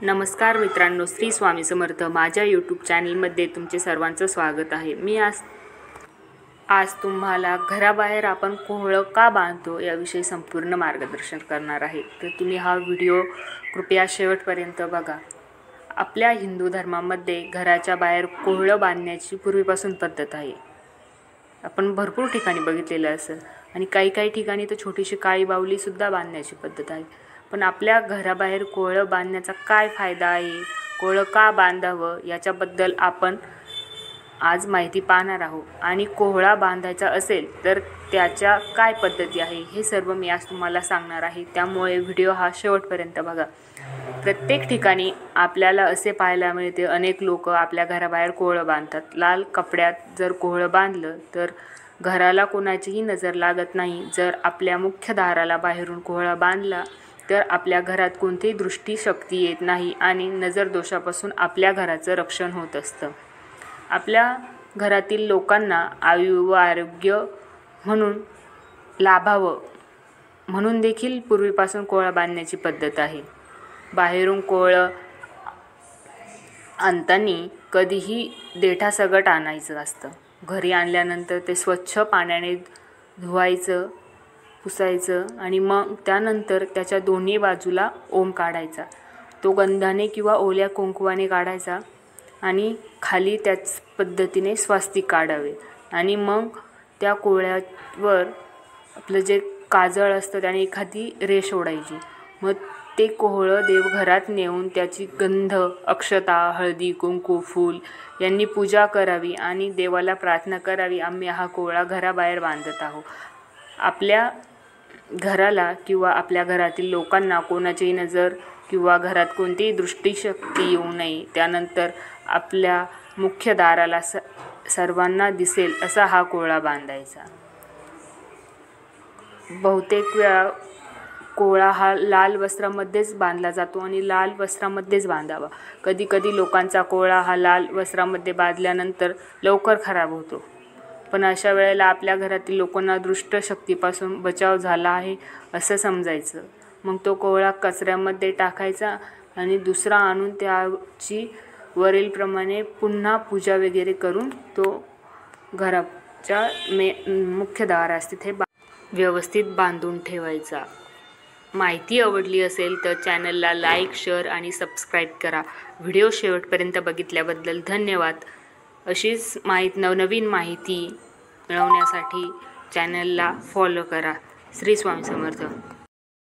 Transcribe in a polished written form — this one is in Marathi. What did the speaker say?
नमस्कार मित्रांनो, श्री स्वामी समर्थ माझ्या यूट्यूब चॅनलमध्ये तुमचे सर्वांचं स्वागत आहे। मी आज तुम्हाला घराबाहेर आपण कोहळं का बांधतो याविषयी संपूर्ण मार्गदर्शन करणार आहे। तर तुम्ही हा व्हिडिओ कृपया शेवटपर्यंत बघा। आपल्या हिंदू धर्मामध्ये घराच्या बाहेर कोहळं बांधण्याची पूर्वीपासून पद्धत आहे। आपण भरपूर ठिकाणी बघितलेलं असेल आणि काही ठिकाणी तर छोटीशी काळी बाहुली सुद्धा बांधण्याची पद्धत आहे। पण आपल्या घराबाहेर कोहळं बांधण्याचा काय फायदा आहे, कोहळं का बांधावं याच्याबद्दल आपण आज माहिती पाहणार आहोत। आणि कोहळा बांधायचा असेल तर त्याच्या काय पद्धती आहे हे सर्व मी आज तुम्हाला सांगणार आहे। त्यामुळे व्हिडिओ हा शेवटपर्यंत बघा। प्रत्येक ठिकाणी आपल्याला असे पाहायला मिळते, अनेक लोक आपल्या घराबाहेर कोहळं बांधतात। लाल कपड्यात जर कोहळं बांधलं तर घराला कोणाचीही नजर लागत नाही। जर आपल्या मुख्य दाराला बाहेरून कोहळा बांधला तर आपल्या घरात कोणतीही दृष्टी शक्ती येत नाही आणि नजर दोषापासून आपल्या घराचं रक्षण होत असतं। आपल्या घरातील लोकांना आयु व आरोग्य म्हणून लाभावं म्हणून देखील पूर्वीपासून कोहळा बांधण्याची पद्धत आहे। बाहेरून कोहळं आणताना कधीही देठासकट आणायचं असतं। घरी आणल्यानंतर ते स्वच्छ पाण्याने धुवायचं, पुसायचं आणि मग त्यानंतर त्याच्या दोन्ही बाजूला ओम काढायचा। तो गंधाने किंवा ओल्या कुंकवाने काढायचा आणि खाली त्याच पद्धतीने स्वास्तिक काढावे आणि मग त्या कोहळ्यावर आपलं जे काजळ असतं त्याने एखादी रेष ओढायची। मग ते कोहळं देवघरात नेऊन त्याची गंध, अक्षता, हळदी, कुंकू, फूल यांनी पूजा करावी आणि देवाला प्रार्थना करावी, आम्ही हा कोहळा घराबाहेर बांधत आहोत। आपल्या घराला किंवा आपल्या घरातील लोकांना कोणाचीही नजर किंवा घरात कोणतीही दृष्टीशक्ती येऊ नये, त्यानंतर आपल्या मुख्य दाराला सर्वांना दिसेल असा हा कोहळा बांधायचा। बहुतेक वेळा कोहळा हा लाल वस्त्रामध्येच बांधला जातो आणि लाल वस्त्रामध्येच बांधावा। कधी लोकांचा कोहळा हा लाल वस्त्रामध्ये बांधल्यानंतर लवकर खराब होतो, पण अशा वेळेला आपल्या घरातील लोकांना दृष्ट शक्तीपासून बचाव झाला आहे असं समजायचं। मग तो कोहळा कचऱ्यामध्ये टाकायचा आणि दुसरा आणून त्याची वरीलप्रमाणे पुन्हा पूजा वगैरे करून तो घराच्या मुख्य दारास तिथे व्यवस्थित बांधून ठेवायचा। माहिती आवडली असेल तर चॅनलला लाईक, शेअर आणि सबस्क्राईब करा। व्हिडिओ शेवटपर्यंत बघितल्याबद्दल धन्यवाद। अशीच नवनवीन माहिती मिळवण्यासाठी चॅनलला फॉलो करा। श्री स्वामी समर्थ।